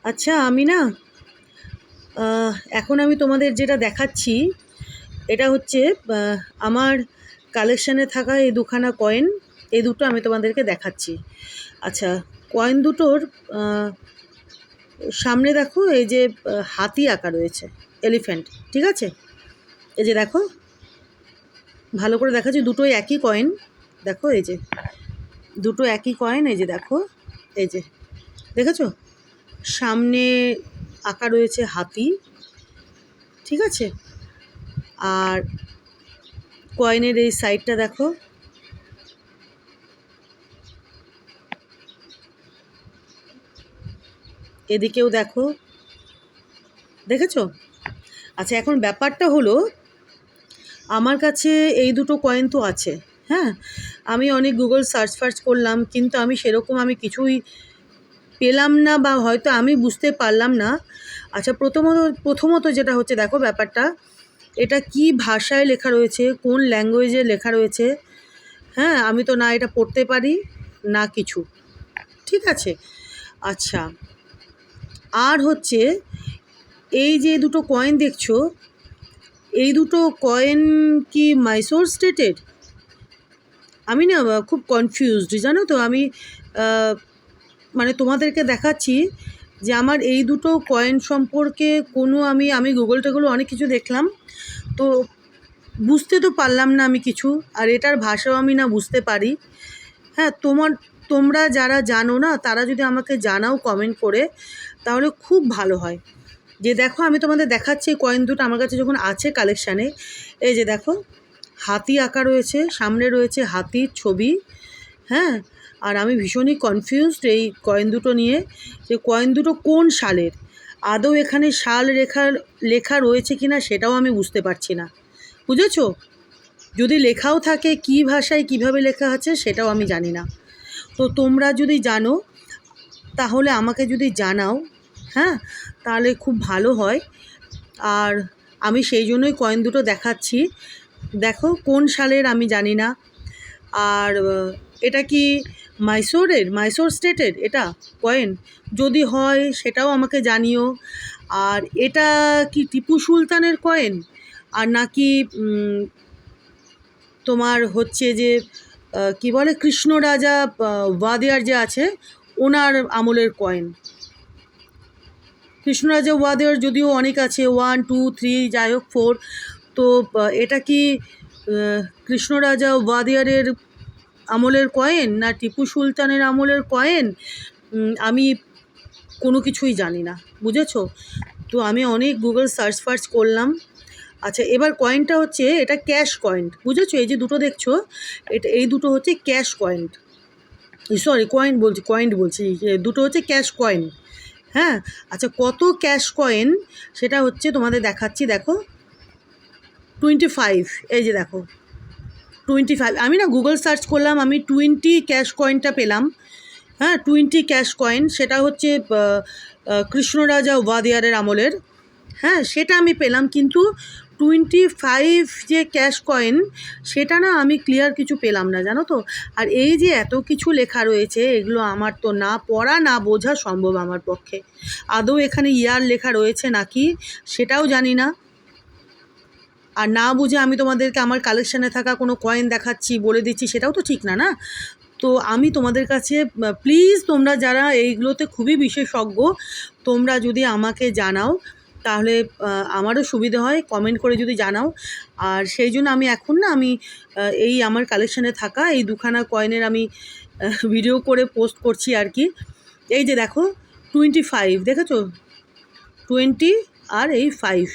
আচ্ছা, আমি না এখন আমি তোমাদের যেটা দেখাচ্ছি, এটা হচ্ছে আমার কালেকশানে থাকা এই দুখানা কয়েন। এই দুটো আমি তোমাদেরকে দেখাচ্ছি। আচ্ছা, কয়েন দুটোর সামনে দেখো, এই যে হাতি আঁকা রয়েছে, এলিফ্যান্ট, ঠিক আছে? এই যে দেখো, ভালো করে দেখাচ্ছি, দুটোই একই কয়েন। দেখো, এই যে দুটো একই কয়েন, এই যে দেখো, এই যে দেখেছো, সামনে আঁকা রয়েছে হাতি, ঠিক আছে? আর কয়েনের এই সাইডটা দেখো, এদিকেও দেখো, দেখেছো? আচ্ছা, এখন ব্যাপারটা হলো, আমার কাছে এই দুটো কয়েন তো আছে, হ্যাঁ। আমি অনেক গুগল সার্চ ফার্চ করলাম, কিন্তু আমি সেরকম কিছুই পেলাম না, বা হয়তো আমি বুঝতে পারলাম না। আচ্ছা, প্রথমত যেটা হচ্ছে, দেখো ব্যাপারটা, এটা কি ভাষায় লেখা রয়েছে, কোন ল্যাঙ্গুয়েজে লেখা রয়েছে, হ্যাঁ। আমি তো না এটা পড়তে পারি না কিছু, ঠিক আছে? আচ্ছা, আর হচ্ছে, এই যে দুটো কয়েন দেখছো, এই দুটো কয়েন কি মাইসোর স্টেটের? আমি না খুব কনফিউজড, জানো তো। আমি মানে তোমাদেরকে দেখাচ্ছি যে আমার এই দুটো কয়েন সম্পর্কে আমি গুগল টোগল অনেক কিছু দেখলাম, তো বুঝতে তো পারলাম না আমি কিছু, আর এটার ভাষাও আমি না বুঝতে পারি। হ্যাঁ, তোমরা যারা জানো না, তারা যদি আমাকে জানাও কমেন্ট করে, তাহলে খুব ভালো হয়। যে দেখো, আমি তোমাদের দেখাচ্ছি এই কয়েন দুটো আমার কাছে যখন আছে কালেকশানে। এই যে দেখো, হাতি আঁকা রয়েছে, সামনে রয়েছে হাতির ছবি, হ্যাঁ। আর আমি ভীষণই কনফিউজড এই কয়েন দুটো নিয়ে, যে কয়েন দুটো কোন সালের, আদৌ এখানে সাল লেখা রয়েছে কি না সেটাও আমি বুঝতে পারছি না, বুঝেছো? যদি লেখাও থাকে, কী ভাষায় কীভাবে লেখা আছে সেটাও আমি জানি না। তো তোমরা যদি জানো, তাহলে আমাকে যদি জানাও, হ্যাঁ, তাহলে খুব ভালো হয়। আর আমি সেই জন্যই কয়েন দুটো দেখাচ্ছি। দেখো, কোন সালের আমি জানি না। আর এটা কি মাইসোর স্টেটের এটা কয়েন? যদি হয় সেটাও আমাকে জানিও। আর এটা কি টিপু সুলতানের কয়েন, আর নাকি তোমার হচ্ছে যে কি বলে, কৃষ্ণরাজা ওয়াদিয়ার যে আছে, ওনার আমলের কয়েন? কৃষ্ণরাজা ওয়াদিয়ার যদিও অনেক আছে, 1 2 3, যাই হোক 4। তো এটা কি কৃষ্ণরাজা ওয়াদিয়ারের আমলের কয়েন, না টিপু সুলতানের আমলের কয়েন? আমি কোনো কিছুই জানি না, বুঝেছো? তো আমি অনেক গুগল সার্চ ফার্চ করলাম। আচ্ছা, এবার কয়েনটা হচ্ছে, এটা ক্যাশ কয়েন, বুঝেছো? এই যে দুটো দেখছো, এই দুটো হচ্ছে ক্যাশ কয়েন। সরি, কয়েন বলছি, দুটো হচ্ছে ক্যাশ কয়েন, হ্যাঁ। আচ্ছা, কত ক্যাশ কয়েন সেটা হচ্ছে তোমাদের দেখাচ্ছি। দেখো, 25, এই যে দেখো 25। আমি না গুগল সার্চ করলাম, আমি 20 ক্যাশ কয়েনটা পেলাম, হ্যাঁ। 20 ক্যাশ কয়েন, সেটা হচ্ছে কৃষ্ণরাজা ওয়াদিয়ারের আমলের, হ্যাঁ, সেটা আমি পেলাম। কিন্তু 25 যে ক্যাশ কয়েন, সেটা না আমি ক্লিয়ার কিছু পেলাম না, জানো তো। আর এই যে এত কিছু লেখা রয়েছে, এগুলো আমার তো না পড়া না বোঝা সম্ভব আমার পক্ষে। আদৌ এখানে ইয়ার লেখা রয়েছে নাকি সেটাও জানি না। আর না বুঝে আমি তোমাদেরকে আমার কালেকশানে থাকা কোনো কয়েন দেখাচ্ছি, বলে দিচ্ছি, সেটাও তো ঠিক না, না? তো আমি তোমাদের কাছে প্লিজ, তোমরা যারা এইগুলোতে খুবই বিশেষজ্ঞ, তোমরা যদি আমাকে জানাও, তাহলে আমারও সুবিধে হয়, কমেন্ট করে যদি জানাও। আর সেই জন্য আমি এই আমার কালেকশানে থাকা এই দুখানা কয়েনের আমি ভিডিও করে পোস্ট করছি আর কি। এই যে দেখো, 25, দেখেছো? 20 আর এই 5,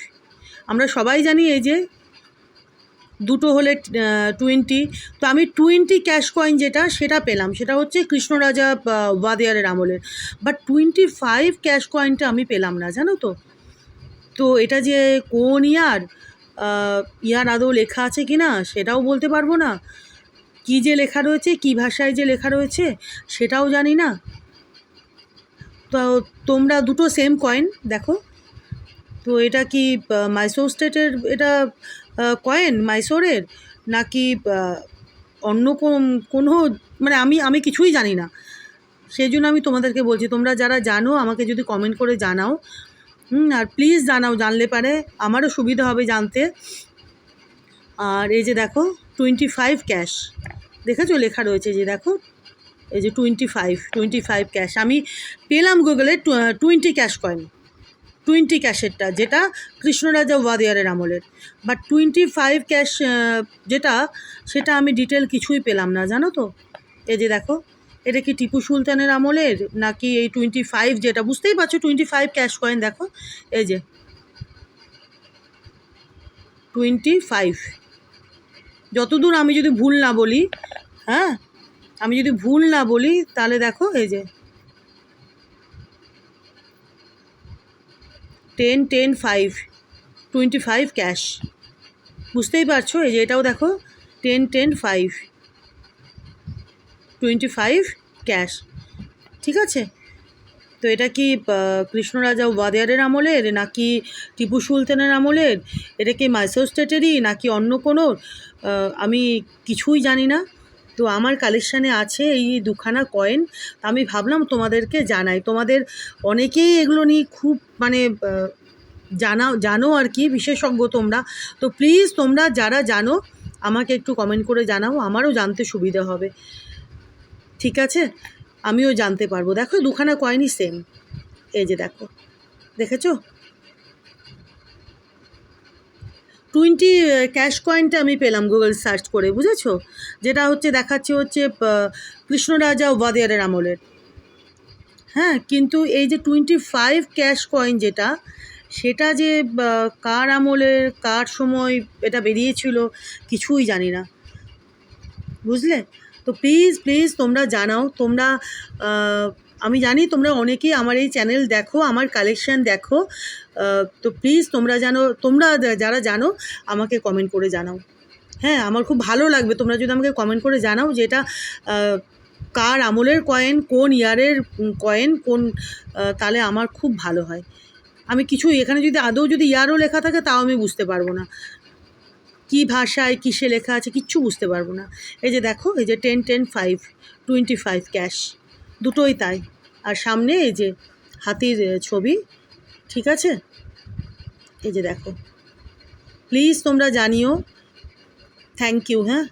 আমরা সবাই জানি এই যে দুটো হলে 20। তো আমি 20 ক্যাশ কয়েন সেটা পেলাম, সেটা হচ্ছে কৃষ্ণরাজা ওয়াদিয়ারের আমলের। বাট 25 ক্যাশ কয়েনটা আমি পেলাম না, জানো তো। তো এটা যে কোন ইয়ার আদৌ লেখা আছে কি না সেটাও বলতে পারবো না। কী যে লেখা রয়েছে, কী ভাষায় যে লেখা রয়েছে সেটাও জানি না। তো তোমরা, দুটো সেম কয়েন দেখো, তো এটা কি মাইসোর স্টেটের এটা কয়েন, মাইসোরের, নাকি অন্য কোনো, মানে আমি কিছুই জানি না। সেই জন্য আমি তোমাদেরকে বলছি, তোমরা যারা জানো আমাকে যদি কমেন্ট করে জানাও। আর প্লিজ জানাও, জানলে পারে আমারও সুবিধা হবে জানতে। আর এই যে দেখো 25 ক্যাশ, দেখেছো লেখা রয়েছে যে দেখো এই যে 25 ক্যাশ আমি পেলাম গুগলে। 20 ক্যাশ কয়েন, 20 ক্যাশেরটা, যেটা কৃষ্ণরাজা ওয়াদিয়ারের আমলের। বাট 25 ক্যাশ যেটা, সেটা আমি ডিটেল কিছুই পেলাম না, জানো তো। এই যে দেখো, এটা কি টিপু সুলতানের আমলের নাকি এই 25, যেটা বুঝতেই পারছো 25 ক্যাশ কয়েন। দেখো এই যে 25, যতদূর আমি যদি ভুল না বলি, হ্যাঁ আমি যদি ভুল না বলি তাহলে দেখো এই যে 10, 25 ক্যাশ, বুঝতেই পারছো। এই যে এটাও দেখো 10, 25 ক্যাশ, ঠিক আছে। তো এটা কি কৃষ্ণরাজা ওয়াদিয়ারের আমলের নাকি টিপু সুলতানের আমলের, এটা কি মাইসোর স্টেটেরই নাকি অন্য কোনো, আমি কিছুই জানি না। তো আমার কালেকশানে আছে এই দুখানা কয়েন। আমি ভাবলাম তোমাদেরকে জানাই, তোমাদের অনেকেই এগুলো নিয়ে খুব মানে জানো আর কি, বিশেষজ্ঞ তোমরা। তো প্লিজ তোমরা যারা জানো আমাকে একটু কমেন্ট করে জানাও, আমারও জানতে সুবিধা হবে, ঠিক আছে, আমিও জানতে পারবো। দেখো দুখানা কয়েনই সেম, এই যে দেখো, দেখেছো 20 ক্যাশ কয়েনটা আমি পেলাম গুগল সার্চ করে, বুঝেছো, যেটা হচ্ছে দেখাচ্ছে হচ্ছে কৃষ্ণরাজা ওয়াদিয়ারের আমলের। হ্যাঁ, কিন্তু এই যে 25 ক্যাশ কয়েন যেটা, সেটা যে কার আমলের কার সময় এটা বেরিয়েছিল কিছুই জানি না, বুঝলে। তো প্লিজ তোমরা জানাও। তোমরা আমি জানি তোমরা অনেকেই আমার এই চ্যানেল দেখো, আমার কালেকশান দেখো। তো প্লিজ তোমরা যারা জানো আমাকে কমেন্ট করে জানাও। হ্যাঁ, আমার খুব ভালো লাগবে তোমরা যদি আমাকে কমেন্ট করে জানাও যে এটা কার আমলের কয়েন, কোন ইয়ারের কয়েন, কোন তাহলে আমার খুব ভালো হয়। আমি এখানে যদি আদৌ যদি ইয়ারও লেখা থাকে তাও আমি বুঝতে পারবো না, কী ভাষায় কিসে লেখা আছে কিচ্ছু বুঝতে পারবো না। এই যে দেখো এই যে 10, 25 ক্যাশ, দুটোই তাই। আর সামনে এই যে হাতির ছবি, ঠিক আছে। এই যে দেখো, প্লিজ তোমরা জানিও। থ্যাংক ইউ, হ্যাঁ।